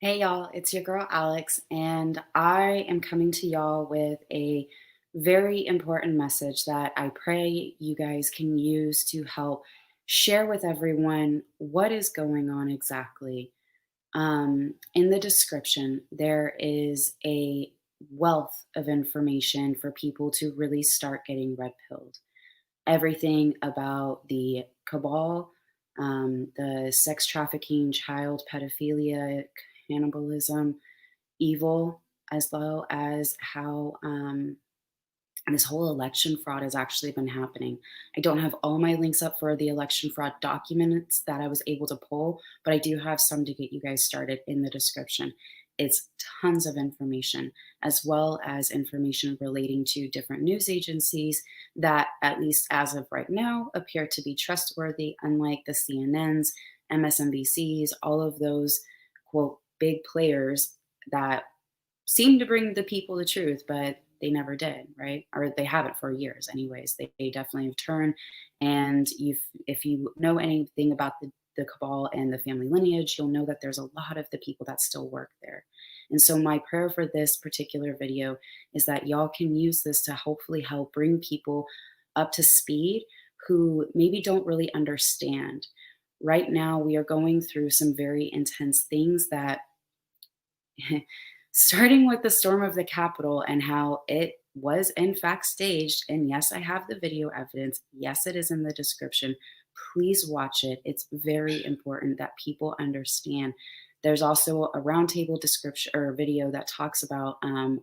Hey y'all, it's your girl Alex, and I am coming to y'all with a very important message that I pray you guys can use to help share with everyone what is going on exactly. In the description, there is a wealth of information for people to really start getting red pilled. Everything about the cabal, the sex trafficking, child pedophilia, cannibalism, evil, as well as how this whole election fraud has actually been happening. I don't have all my links up for the election fraud documents that I was able to pull, but I do have some to get you guys started in the description. It's tons of information, as well as information relating to different news agencies that, at least as of right now, appear to be trustworthy, unlike the CNNs, MSNBCs, all of those, quote, big players that seem to bring the people the truth, but they never did, right? Or they haven't for years, anyways. They definitely have turned. And if you know anything about the cabal and the family lineage, you'll know that there's a lot of the people that still work there. And so, my prayer for this particular video is that y'all can use this to hopefully help bring people up to speed who maybe don't really understand. Right now, we are going through some very intense things that starting with the storm of the Capitol and how it was in fact staged. And yes, I have the video evidence. Yes, it is in the description. Please watch it. It's very important that people understand. There's also a roundtable description or video that talks about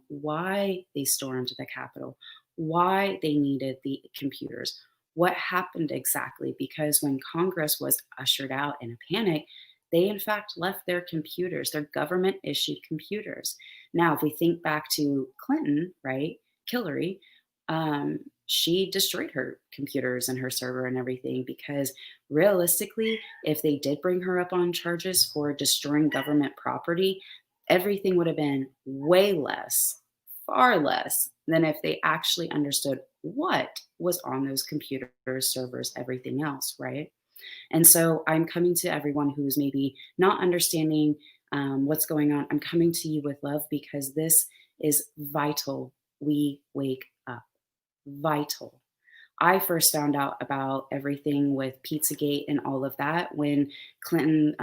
why they stormed the Capitol, why they needed the computers, what happened exactly. Because when Congress was ushered out in a panic, they in fact left their computers, their government issued computers. Now, if we think back to Clinton, right, Hillary, she destroyed her computers and her server and everything because realistically, if they did bring her up on charges for destroying government property, everything would have been way less, far less than if they actually understood what was on those computers, servers, everything else, right? And so I'm coming to everyone who's maybe not understanding what's going on. I'm coming to you with love because this is vital. We wake up. Vital. I first found out about everything with Pizzagate and all of that when Clinton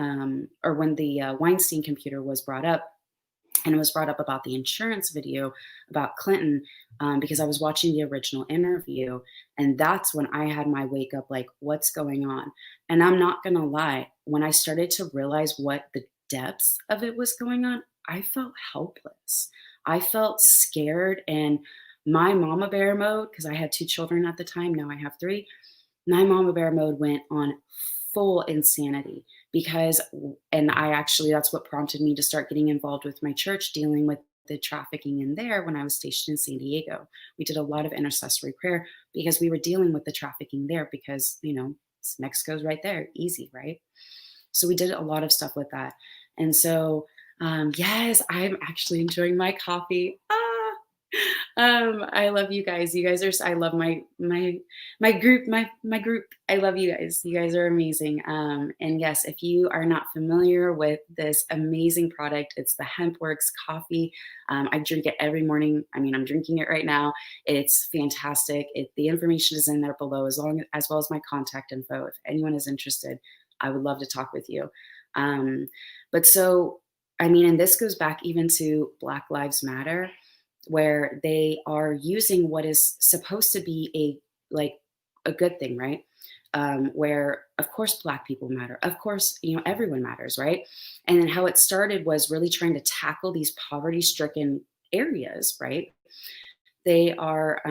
or when the Weinstein computer was brought up, and it was brought up about the insurance video about Clinton because I was watching the original interview, and that's when I had my wake up like, what's going on? And I'm not gonna lie, when I started to realize what the depths of it was going on, I felt helpless. I felt scared, and my mama bear mode, because I had two children at the time, now I have three, my mama bear mode went on full insanity because and I actually that's what prompted me to start getting involved with my church dealing with the trafficking in there when I was stationed in San Diego. We did a lot of intercessory prayer because we were dealing with the trafficking there because, Mexico's right there, easy, right? So we did a lot of stuff with that. And so yes, I'm actually enjoying my coffee. I love you guys. You guys are I love my group, my group. I love you guys. You guys are amazing. And yes, if you are not familiar with this amazing product, it's the HempWorx coffee. I drink it every morning. I mean, I'm drinking it right now. It's fantastic. The information is in there below as well as my contact info. If anyone is interested, I would love to talk with you. But so I mean, and this goes back even to Black Lives Matter, where they are using what is supposed to be a good thing, right? Where of course Black people matter, of course everyone matters, right? And then how it started was really trying to tackle these poverty-stricken areas, right? They are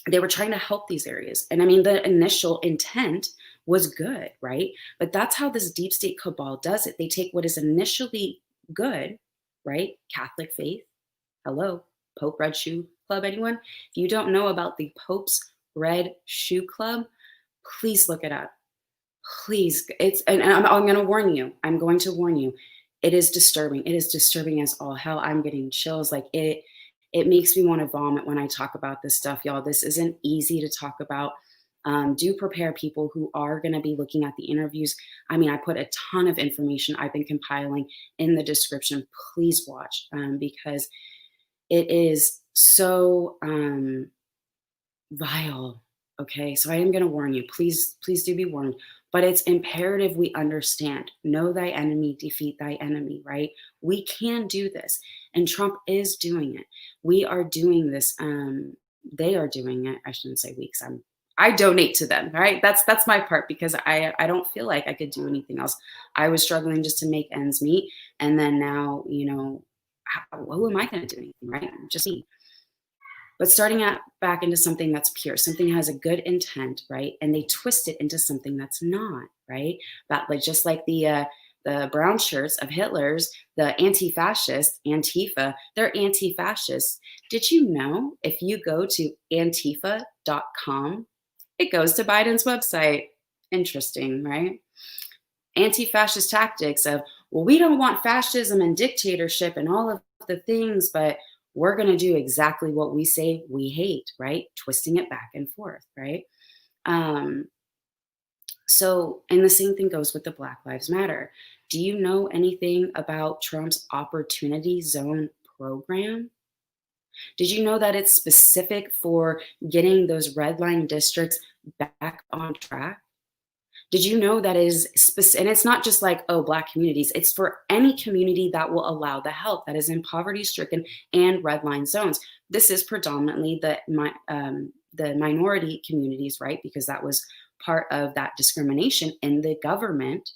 they were trying to help these areas, and I mean the initial intent was good, right? But that's how this deep state cabal does it. They take what is initially good, right? Catholic faith. Hello, Pope Red Shoe Club, anyone? If you don't know about the Pope's Red Shoe Club, please look it up. Please, and I'm going to warn you. I'm going to warn you. It is disturbing. It is disturbing as all hell. I'm getting chills. Like it makes me want to vomit when I talk about this stuff, y'all. This isn't easy to talk about. Do prepare people who are going to be looking at the interviews. I mean, I put a ton of information I've been compiling in the description. Please watch, because it is so vile. Okay, so I am going to warn you. Please do be warned. But it's imperative we understand. Know thy enemy, defeat thy enemy, right? We can do this. And Trump is doing it. We are doing this. They are doing it. I shouldn't say we, because I donate to them, right? That's my part, because I don't feel like I could do anything else. I was struggling just to make ends meet. And then now, who am I going to do anything, right? Just me. But starting out back into something that's pure, something that has a good intent, right? And they twist it into something that's not, right? That, like, just like the brown shirts of Hitler's, the anti-fascists, Antifa, they're anti-fascists. Did you know if you go to antifa.com, it goes to Biden's website? Interesting, right? Anti-fascist tactics of, well, we don't want fascism and dictatorship and all of the things, but we're going to do exactly what we say we hate, right? Twisting it back and forth, right? And the same thing goes with the Black Lives Matter. Do you know anything about Trump's Opportunity Zone program? Did you know that it's specific for getting those red line districts back on track? Did you know that is specific? And it's not just like, oh, Black communities. It's for any community that will allow the help that is in poverty-stricken and red line zones. This is predominantly the minority communities, right? Because that was part of that discrimination in the government,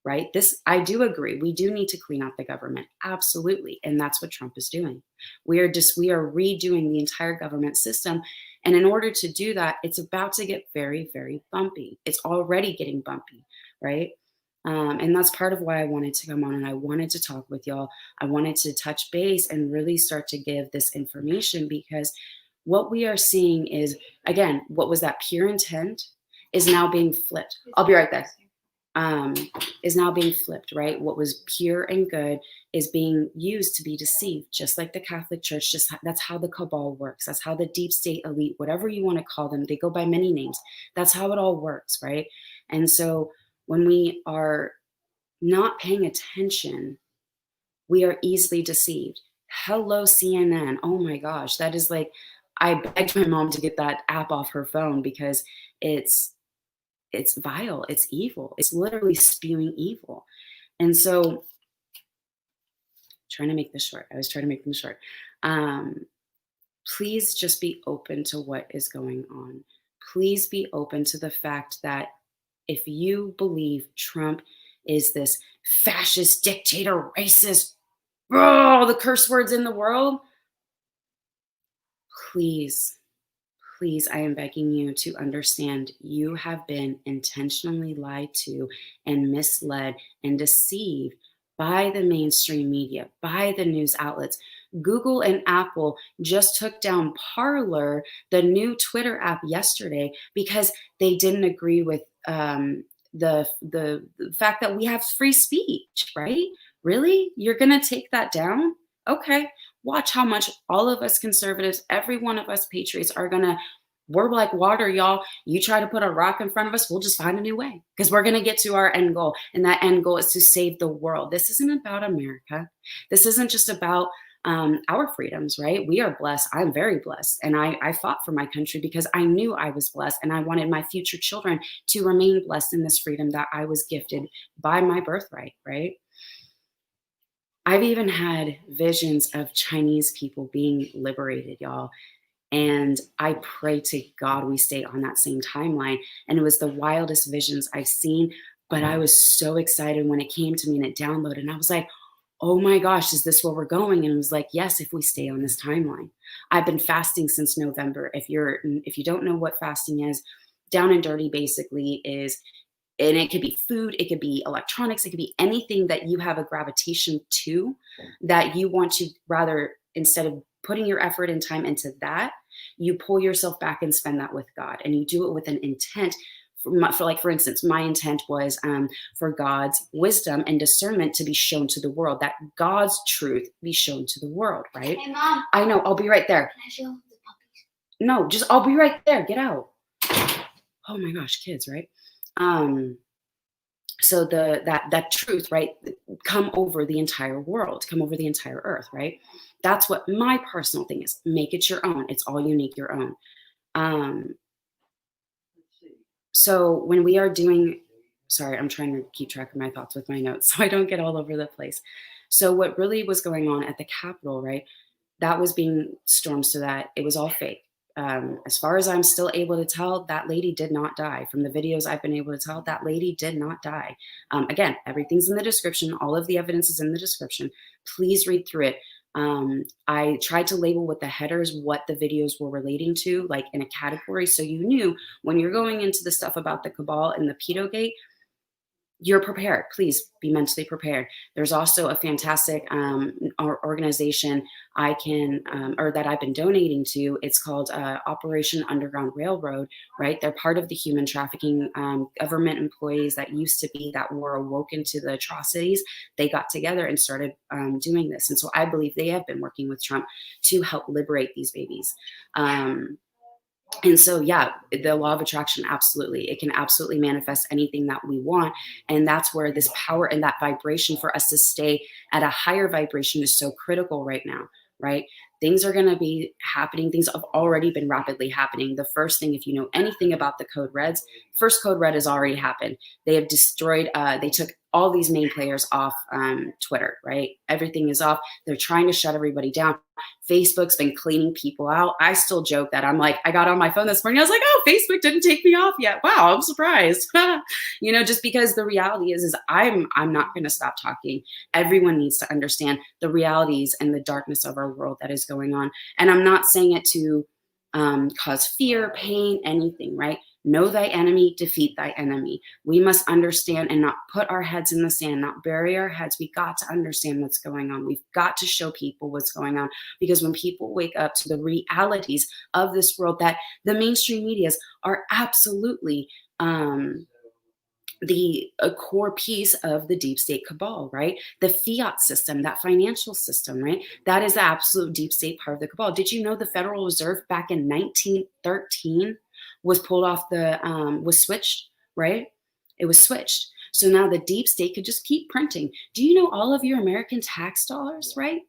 right? I do agree. We do need to clean out the government, absolutely, and that's what Trump is doing. We are redoing the entire government system. And in order to do that, it's about to get very, very bumpy. It's already getting bumpy, right? And that's part of why I wanted to come on and I wanted to talk with y'all. I wanted to touch base and really start to give this information, because what we are seeing is, again, what was that pure intent is now being flipped. I'll be right there. Is now being flipped, right? What was pure and good is being used to be deceived, just like the Catholic Church. That's how the cabal works. That's how the deep state elite, whatever you want to call them, they go by many names. That's how it all works, right? And so when we are not paying attention, we are easily deceived. Hello, CNN. Oh my gosh, that is like, I begged my mom to get that app off her phone, because it's vile, it's evil, it's literally spewing evil. And so, trying to make this short, I was trying to make them short. Please just be open to what is going on. Please be open to the fact that if you believe Trump is this fascist, dictator, racist, all the curse words in the world, please, I am begging you to understand you have been intentionally lied to and misled and deceived by the mainstream media, by the news outlets. Google and Apple just took down Parler, the new Twitter app, yesterday because they didn't agree with the fact that we have free speech, right? Really? You're going to take that down? Okay. Watch how much all of us conservatives, every one of us patriots we're like water, y'all. You try to put a rock in front of us, we'll just find a new way, because we're going to get to our end goal. And that end goal is to save the world. This isn't about America. This isn't just about our freedoms, right? We are blessed. I'm very blessed. And I fought for my country because I knew I was blessed, and I wanted my future children to remain blessed in this freedom that I was gifted by my birthright, right? I've even had visions of Chinese people being liberated, y'all. And I pray to God we stay on that same timeline. And it was the wildest visions I've seen. But I was so excited when it came to me and it downloaded. And I was like, oh my gosh, is this where we're going? And it was like, yes, if we stay on this timeline. I've been fasting since November. If you don't know what fasting is, down and dirty basically is, and it could be food, it could be electronics, it could be anything that you have a gravitation to, that you want to, rather, instead of putting your effort and time into that, you pull yourself back and spend that with God. And you do it with an intent. For instance, my intent was for God's wisdom and discernment to be shown to the world, that God's truth be shown to the world, right? Hey, Mom. I know, I'll be right there. Can I show the puppies? No, I'll be right there. Get out. oh my gosh, kids, right? Um, so that truth, right, come over the entire world, come over the entire earth, right? That's what my personal thing is. Make it your own. It's all unique, your own. Um, so when we are doing, sorry, I'm trying to keep track of my thoughts with my notes so I don't get all over the place. So what really was going on at the Capitol, right? That was being stormed so that it was all fake. As far as I'm still able to tell, that lady did not die. From the videos I've been able to tell, that lady did not die. Again, everything's in the description. All of the evidence is in the description. Please read through it. I tried to label with the headers what the videos were relating to, like in a category, so you knew when you're going into the stuff about the cabal and the pedo gate, you're prepared. Please be mentally prepared. There's also a fantastic organization I can or that I've been donating to. It's called Operation Underground Railroad. Right, they're part of the human trafficking government employees that used to be that were awoken to the atrocities. They got together and started doing this, and so I believe they have been working with Trump to help liberate these babies. And so, yeah, the law of attraction, absolutely. It can absolutely manifest anything that we want. And that's where this power and that vibration for us to stay at a higher vibration is so critical right now, right? Things are going to be happening. Things have already been rapidly happening. The first thing, if you know anything about the code reds, first code red has already happened. They have destroyed, they took all these main players off Twitter, right? Everything is off. They're trying to shut everybody down. Facebook's been cleaning people out. I still joke that I'm like, I got on my phone this morning. I was like, oh, Facebook didn't take me off yet. Wow, I'm surprised. Just because the reality is I'm not going to stop talking. Everyone needs to understand the realities and the darkness of our world that is going on. And I'm not saying it to cause fear, pain, anything, right? Know thy enemy, defeat thy enemy. We must understand and not put our heads in the sand, not bury our heads. We got to understand what's going on. We've got to show people what's going on, because when people wake up to the realities of this world, that the mainstream medias are absolutely a core piece of the deep state cabal, right? The fiat system, that financial system, right? That is the absolute deep state part of the cabal. Did you know the Federal Reserve back in 1913 was pulled off was switched, right? It was switched. So now the deep state could just keep printing. Do you know all of your American tax dollars, right?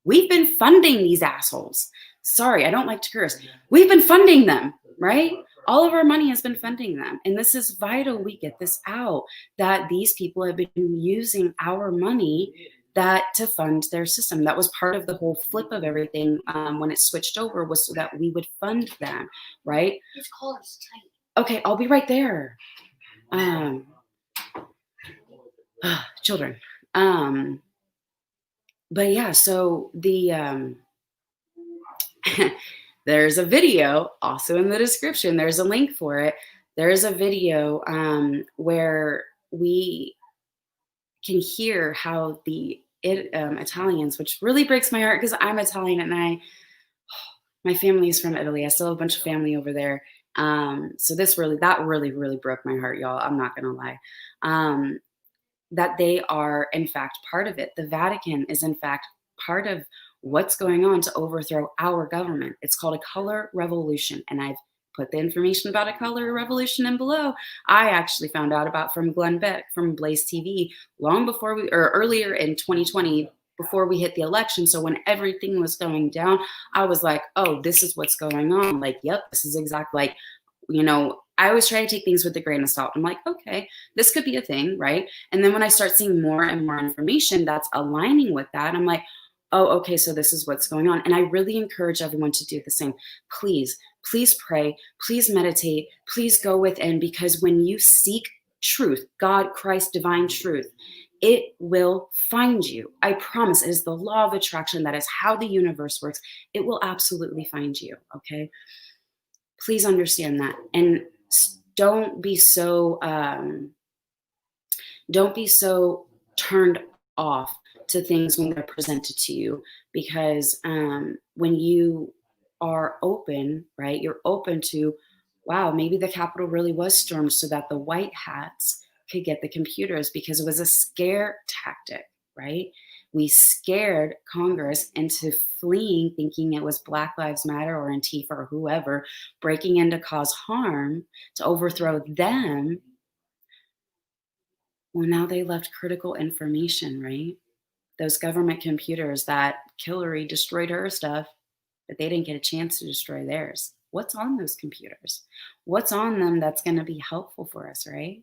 We've been funding these assholes. Sorry, I don't like to curse. We've been funding them, right? All of our money has been funding them. And this is vital we get this out, that these people have been using our money to fund their system. That was part of the whole flip of everything when it switched over, was so that we would fund them, right? This collar's tight. Okay, I'll be right there. Children. But yeah, so there's a video also in the description. There's a link for it. There's a video where we can hear how the Italians, which really breaks my heart because I'm Italian and my family is from Italy. I still have a bunch of family over there. So that really broke my heart, y'all. I'm not gonna lie. That they are in fact part of it. The Vatican is in fact part of what's going on to overthrow our government. It's called a color revolution. And I've put the information about a color revolution in below. I actually found out about from Glenn Beck from Blaze TV long before earlier in 2020, before we hit the election. So when everything was going down, I was like, oh, this is what's going on. Like, yep, this is exactly I always try to take things with a grain of salt. I'm like, okay, this could be a thing, right? And then when I start seeing more and more information that's aligning with that, I'm like, oh, okay, so this is what's going on. And I really encourage everyone to do the same. Please pray, please meditate, please go within, because when you seek truth, God, Christ, divine truth, it will find you. I promise. It is the law of attraction. That is how the universe works. It will absolutely find you, okay? Please understand that. And don't be so turned off to things when they're presented to you, because when you are open, right, you're open to, wow, maybe the Capitol really was stormed so that the white hats could get the computers, because it was a scare tactic, right? We scared Congress into fleeing, thinking it was Black Lives Matter or Antifa or whoever breaking in to cause harm to overthrow them. Well, now they left critical information, right? Those government computers that Hillary destroyed her stuff, but they didn't get a chance to destroy theirs. What's on those computers? What's on them that's going to be helpful for us, right?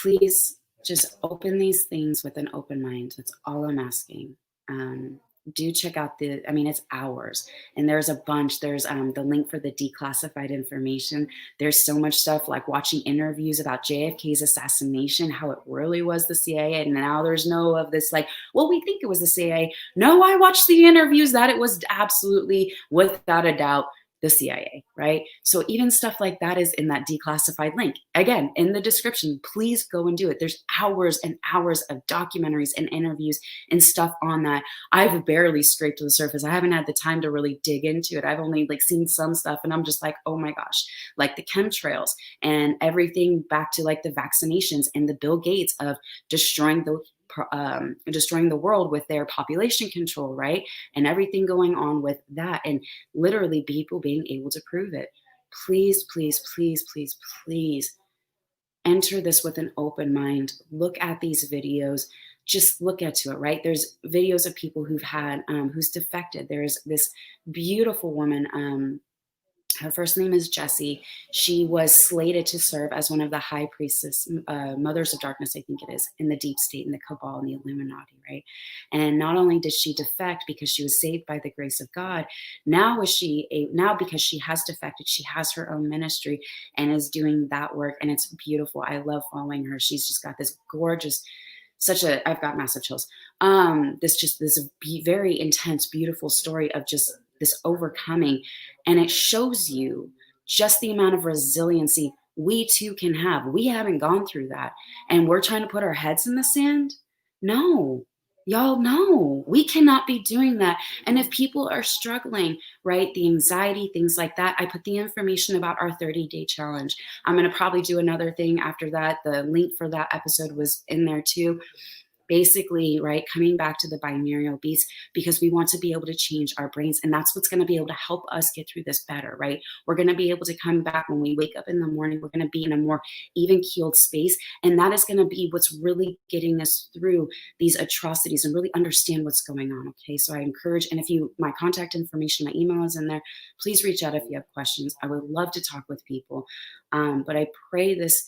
Please just open these things with an open mind. That's all I'm asking. Do check out I mean, it's hours, and there's a bunch. There's the link for the declassified information. There's so much stuff like watching interviews about JFK's assassination, how it really was the CIA, and now there's no of this like, well, we think it was the CIA. No, I watched the interviews that it was absolutely, without a doubt, the CIA, right? So even stuff like that is in that declassified link. Again, in the description, please go and do it. There's hours and hours of documentaries and interviews and stuff on that. I've barely scraped the surface. I haven't had the time to really dig into it. I've only like seen some stuff and I'm just like, oh my gosh, like the chemtrails and everything back to like the vaccinations and the Bill Gates of destroying the world with their population control, right? And everything going on with that, and literally people being able to prove it. Please, please, please, please, please enter this with an open mind. Look at these videos. Just look into it, right? There's videos of people who's defected. There's this beautiful woman. Her first name is Jessie. She was slated to serve as one of the high priestess, mothers of darkness, I think it is, in the deep state, in the cabal, and the Illuminati, right? And not only did she defect because she was saved by the grace of God, now because she has defected, she has her own ministry and is doing that work, and it's beautiful. I love following her. She's just got this gorgeous, I've got massive chills. This very intense, beautiful story of just this overcoming. And it shows you just the amount of resiliency we too can have. We haven't gone through that. And we're trying to put our heads in the sand. No, y'all, no, we cannot be doing that. And if people are struggling, right, the anxiety, things like that, I put the information about our 30-day challenge. I'm going to probably do another thing after that. The link for that episode was in there too. Basically, right, coming back to the binaural beats, because we want to be able to change our brains, and that's what's going to be able to help us get through this better, right? We're going to be able to come back when we wake up in the morning. We're going to be in a more even keeled space, and that is going to be what's really getting us through these atrocities and really understand what's going on. Okay, so I encourage, and my contact information, my email is in there. Please reach out if you have questions. I would love to talk with people, but I pray this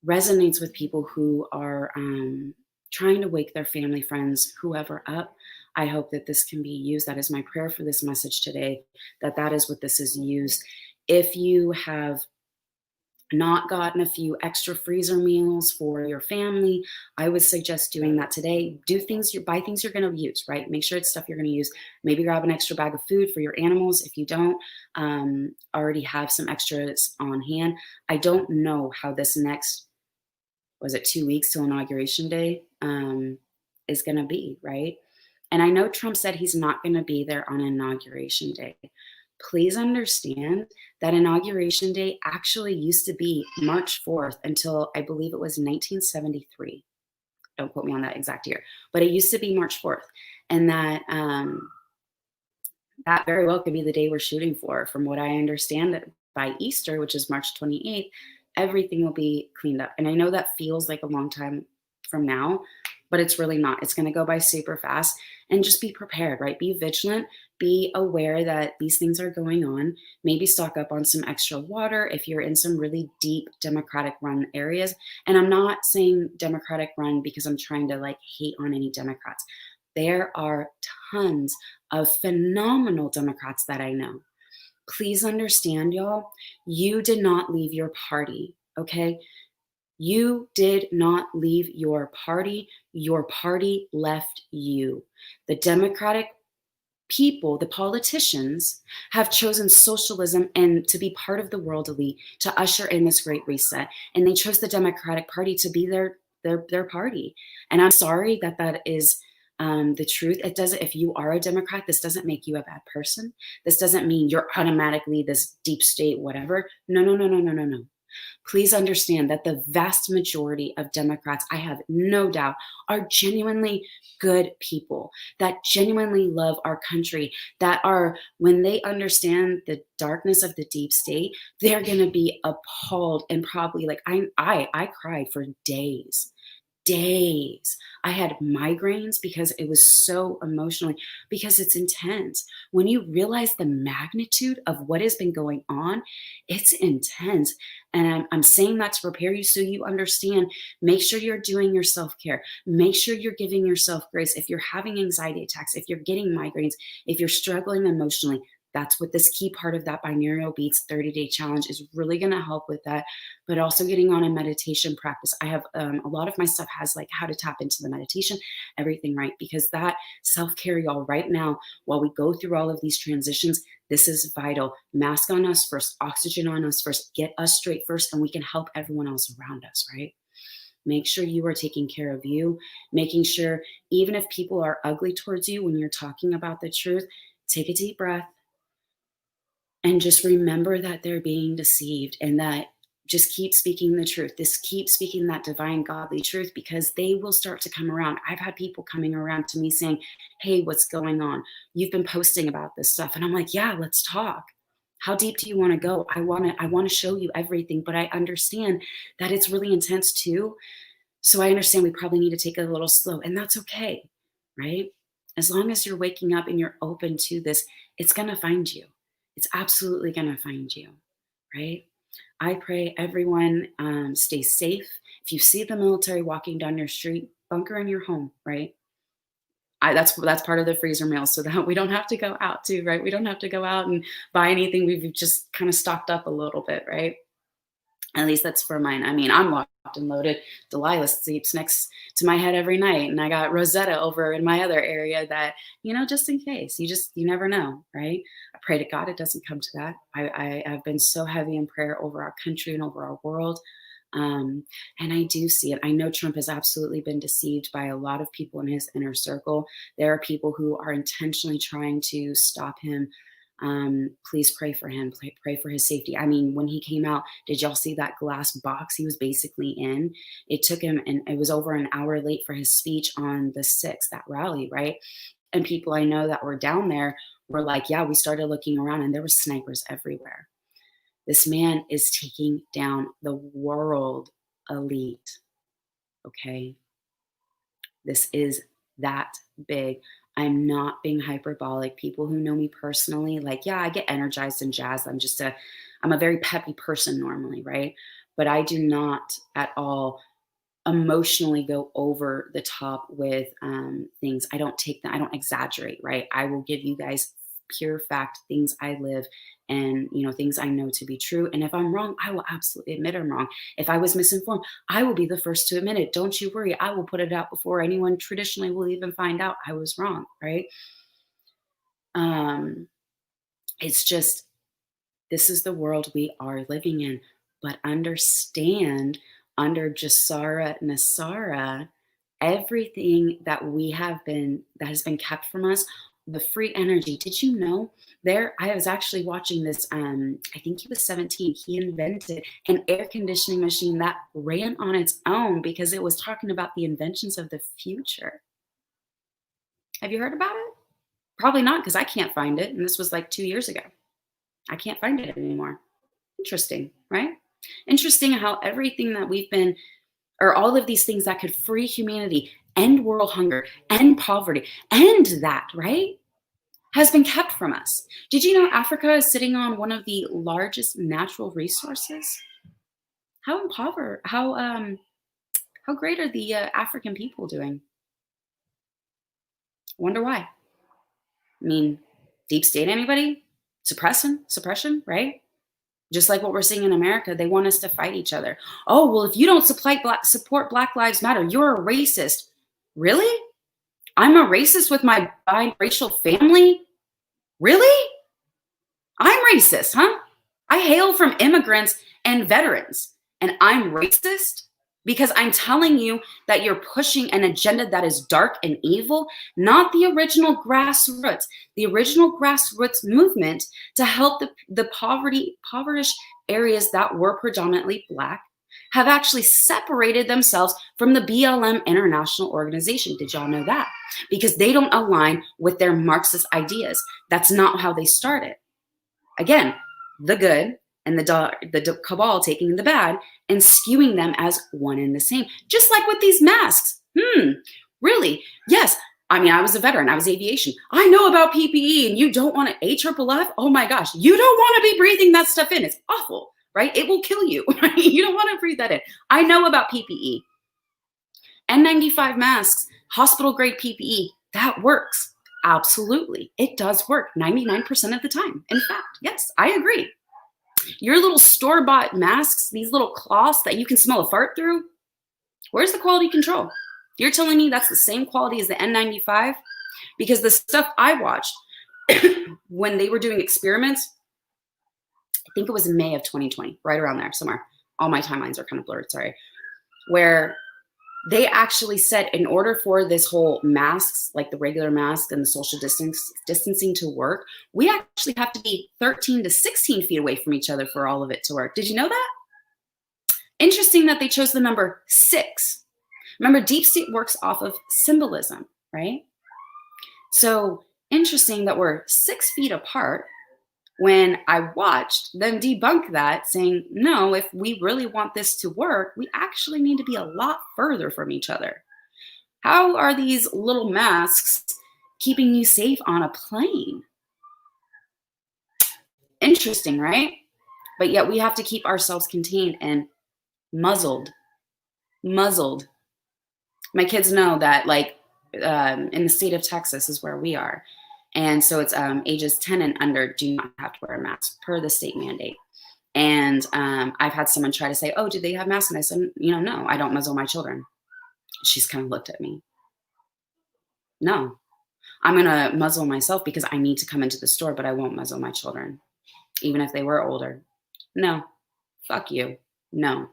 resonates with people who are trying to wake their family, friends, whoever up. I hope that this can be used. That is my prayer for this message today, that is what this is used. If you have not gotten a few extra freezer meals for your family, I would suggest doing that today. Buy things you're going to use, right? Make sure it's stuff you're going to use. Maybe grab an extra bag of food for your animals if you don't already have some extras on hand. I don't know how this next, was it 2 weeks till Inauguration Day, is going to be, right? And I know Trump said he's not going to be there on Inauguration Day. Please understand that Inauguration Day actually used to be March 4th until I believe it was 1973. Don't quote me on that exact year, but it used to be March 4th. And that very well could be the day we're shooting for. From what I understand, that by Easter, which is March 28th, everything will be cleaned up. And I know that feels like a long time from now, but it's really not. It's going to go by super fast, and just be prepared, right? Be vigilant, be aware that these things are going on. Maybe stock up on some extra water if you're in some really deep Democratic run areas. And I'm not saying Democratic run because I'm trying to like hate on any Democrats. There are tons of phenomenal Democrats that I know. Please understand, y'all, you did not leave your party, okay? You did not leave your party. Your party left you. The Democratic people, the politicians, have chosen socialism and to be part of the world elite, to usher in this great reset. And they chose the Democratic Party to be their party. And I'm sorry that is the truth. It doesn't, if you are a Democrat, this doesn't make you a bad person. This doesn't mean you're automatically this deep state, whatever. No, no, no, no, no, no, no. Please understand that the vast majority of Democrats, I have no doubt, are genuinely good people that genuinely love our country, that are, when they understand the darkness of the deep state, they're going to be appalled and probably like, I cried for days. I had migraines because it was so emotionally, because it's intense. When you realize the magnitude of what has been going on, it's intense. And I'm saying that to prepare you so you understand. Make sure you're doing your self care. Make sure you're giving yourself grace. If you're having anxiety attacks, if you're getting migraines, if you're struggling emotionally, that's what this key part of that binaural beats 30-day challenge is really going to help with that. But also getting on a meditation practice. I have a lot of my stuff has like how to tap into the meditation, everything, right? Because that self-care, y'all, right now, while we go through all of these transitions, this is vital. Mask on us first, oxygen on us first, get us straight first, and we can help everyone else around us, right? Make sure you are taking care of you, making sure even if people are ugly towards you when you're talking about the truth, take a deep breath and just remember that they're being deceived, and that just keep speaking the truth. This keep speaking that divine godly truth, because they will start to come around. I've had people coming around to me saying, hey, what's going on? You've been posting about this stuff. And I'm like, yeah, let's talk. How deep do you want to go? I want to show you everything, but I understand that it's really intense too. So I understand we probably need to take it a little slow, and that's okay, right? As long as you're waking up and you're open to this, it's going to find you. It's absolutely going to find you, right? I pray everyone stays safe. If you see the military walking down your street, bunker in your home, right? That's part of the freezer meal, so that we don't have to go out too, right? We don't have to go out and buy anything. We've just kind of stocked up a little bit, right? At least that's for mine. I mean, I'm locked and loaded. Delilah sleeps next to my head every night. And I got Rosetta over in my other area that, just in case. You never know, right? I pray to God it doesn't come to that. I've been so heavy in prayer over our country and over our world. And I do see it. I know Trump has absolutely been deceived by a lot of people in his inner circle. There are people who are intentionally trying to stop him. Please pray for him. Pray for his safety. I mean, when he came out, did y'all see that glass box he was basically in? It took him, and it was over an hour late for his speech on the 6th, that rally, right? And people I know that were down there were like, yeah, we started looking around and there were snipers everywhere. This man is taking down the world elite. Okay. This is that big. I'm not being hyperbolic. People who know me personally, like, yeah, I get energized and jazzed. I'm a very peppy person normally, right? But I do not at all emotionally go over the top with things. I don't exaggerate, right? I will give you guys pure fact, things I live, and things I know to be true. And if I'm wrong, I will absolutely admit I'm wrong. If I was misinformed, I will be the first to admit it. Don't you worry. I will put it out before anyone traditionally will even find out I was wrong, right? It's just, this is the world we are living in. But understand, under Jasara Nasara, everything that has been kept from us, the free energy. Did you know I was actually watching this, I think he was 17. He invented an air conditioning machine that ran on its own because it was talking about the inventions of the future. Have you heard about it? Probably not, because I can't find it. And this was like 2 years ago. I can't find it anymore. Interesting, right? Interesting how everything that or all of these things that could free humanity, end world hunger, end poverty, end that, right, has been kept from us. Did you know Africa is sitting on one of the largest natural resources? How great are the African people doing? Wonder why. I mean, deep state, anybody? Suppression, right? Just like what we're seeing in America, they want us to fight each other. Oh, well, if you don't support Black Lives Matter, you're a racist. Really? I'm a racist with my biracial family? Really? I'm racist, huh? I hail from immigrants and veterans, and I'm racist? because I'm telling you that you're pushing an agenda that is dark and evil, not the original grassroots. The original grassroots movement to help the impoverished areas that were predominantly Black have actually separated themselves from the BLM International Organization. Did y'all know that? Because they don't align with their Marxist ideas. That's not how they started. Again, the good and the cabal taking the bad and skewing them as one and the same. Just like with these masks. Really? Yes. I mean, I was a veteran. I was aviation. I know about PPE, and you don't want to AFFF? Oh my gosh. You don't want to be breathing that stuff in. It's awful, right? It will kill you. Right? You don't want to breathe that in. I know about PPE. N95 masks, hospital grade PPE, that works. Absolutely. It does work 99% of the time. In fact, yes, I agree. Your little store-bought masks, these little cloths that you can smell a fart through, where's the quality control? You're telling me that's the same quality as the N95? Because the stuff I watched when they were doing experiments, I think it was in May of 2020, right around there somewhere. All my timelines are kind of blurred, sorry. Where they actually said in order for this whole masks, like the regular mask and the social distancing to work, we actually have to be 13 to 16 feet away from each other for all of it to work. Did you know that? Interesting that they chose the number 6. Remember, deep state works off of symbolism, right? So interesting that we're 6 feet apart when I watched them debunk that, saying, no, if we really want this to work, we actually need to be a lot further from each other. How are these little masks keeping you safe on a plane? Interesting, right? But yet we have to keep ourselves contained and muzzled. My kids know that, like, in the state of Texas is where we are. And so it's ages 10 and under do not have to wear a mask per the state mandate. And I've had someone try to say, oh, do they have masks? And I said, no, I don't muzzle my children. She's kind of looked at me. No, I'm going to muzzle myself because I need to come into the store, but I won't muzzle my children, even if they were older. No, fuck you. No,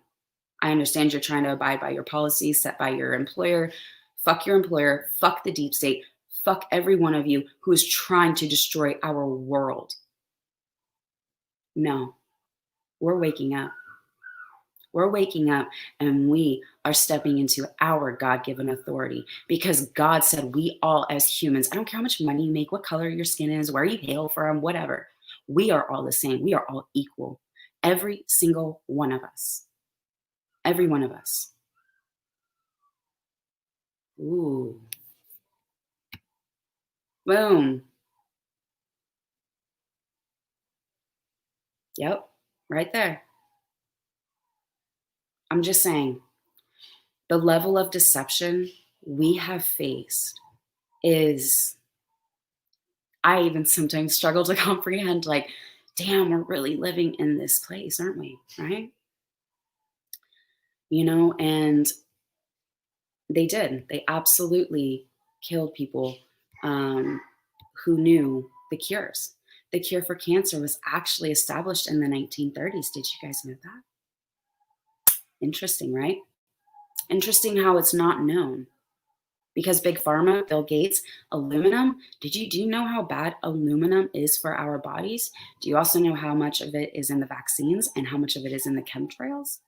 I understand you're trying to abide by your policies set by your employer. Fuck your employer. Fuck the deep state. Fuck every one of you who is trying to destroy our world. No, we're waking up. We're waking up and we are stepping into our God-given authority because God said we all as humans, I don't care how much money you make, what color your skin is, where you hail from, whatever. We are all the same. We are all equal. Every single one of us. Every one of us. Ooh. Boom. Yep, right there. I'm just saying, the level of deception we have faced is, I even sometimes struggle to comprehend, like, damn, we're really living in this place, aren't we? Right? And they did. They absolutely killed people who knew the cures. The cure for cancer was actually established in the 1930s. Did you guys know that? Interesting, right? Interesting how it's not known. Because Big Pharma, Bill Gates, aluminum, do you know how bad aluminum is for our bodies? Do you also know how much of it is in the vaccines and how much of it is in the chemtrails?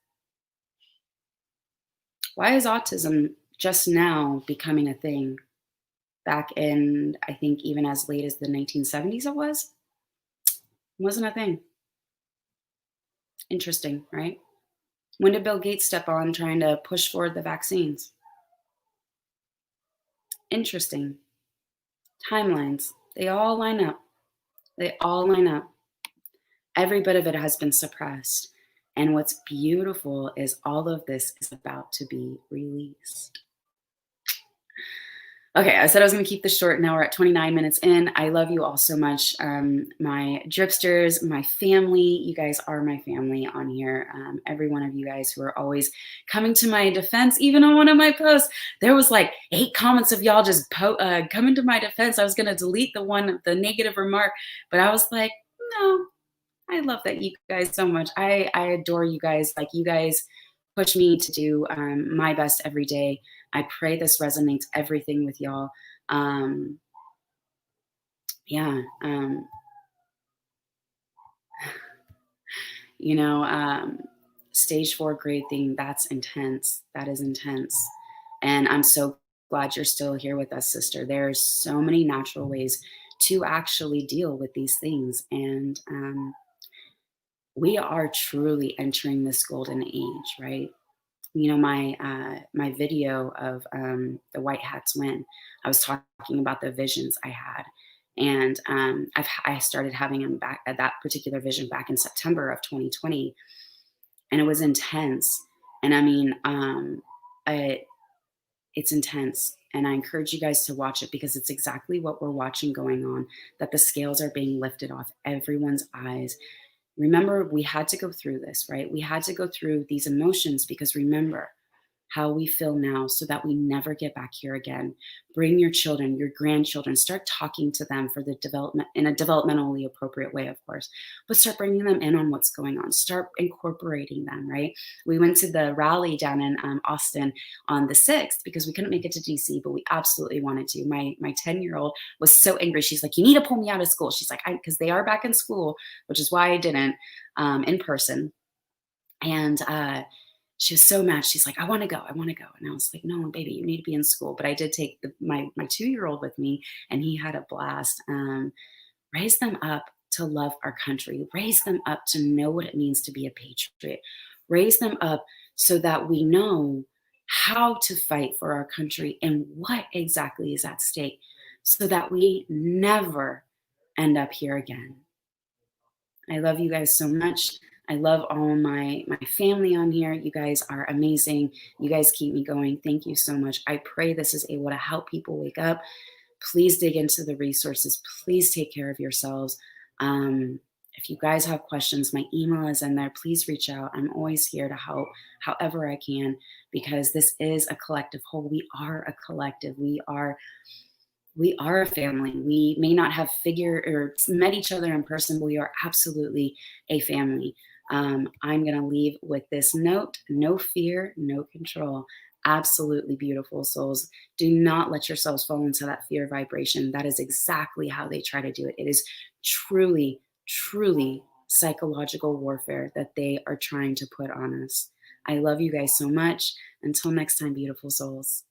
Why is autism just now becoming a thing? Back in, I think, even as late as the 1970s it wasn't a thing. Interesting, right? When did Bill Gates step on trying to push forward the vaccines? Interesting. Timelines, they all line up. They all line up. Every bit of it has been suppressed. And what's beautiful is all of this is about to be released. Okay, I said I was going to keep this short. Now we're at 29 minutes in. I love you all so much. My dripsters, my family, you guys are my family on here. Every one of you guys who are always coming to my defense, even on one of my posts, there was like 8 comments of y'all just coming to my defense. I was going to delete the negative remark, but I was like, no, I love that you guys so much. I adore you guys. Like, you guys push me to do my best every day. I pray this resonates everything with y'all. Um, yeah. You know, stage 4 grade thing, that's intense. That is intense. And I'm so glad you're still here with us, sister. There's so many natural ways to actually deal with these things. And we are truly entering this golden age, right? You know, my video of the White Hats win, I was talking about the visions I had. And I started having them back at that particular vision back in September of 2020, and it was intense. And I mean, I, it's intense. And I encourage you guys to watch it because it's exactly what we're watching going on, that the scales are being lifted off everyone's eyes. Remember, we had to go through this, right? We had to go through these emotions because remember, how we feel now so that we never get back here again. Bring your children, your grandchildren, start talking to them for the development in a developmentally appropriate way, of course, but start bringing them in on what's going on. Start incorporating them, right? We went to the rally down in Austin on the 6th because we couldn't make it to DC, but we absolutely wanted to. My 10-year-old was so angry. She's like, you need to pull me out of school. She's like, because they are back in school, which is why I didn't in person. And she was so mad. She's like, I want to go. I want to go. And I was like, no, baby, you need to be in school. But I did take my 2-year-old with me, and he had a blast. Raise them up to love our country. Raise them up to know what it means to be a patriot. Raise them up so that we know how to fight for our country and what exactly is at stake so that we never end up here again. I love you guys so much. I love all my family on here. You guys are amazing. You guys keep me going. Thank you so much. I pray this is able to help people wake up. Please dig into the resources. Please take care of yourselves. If you guys have questions, my email is in there. Please reach out. I'm always here to help however I can because this is a collective whole. We are a collective. We are a family. We may not have figured or met each other in person, but we are absolutely a family. I'm going to leave with this note: no fear, no control. Absolutely beautiful souls. Do not let yourselves fall into that fear vibration. That is exactly how they try to do it. It is truly, truly psychological warfare that they are trying to put on us. I love you guys so much. Until next time, beautiful souls.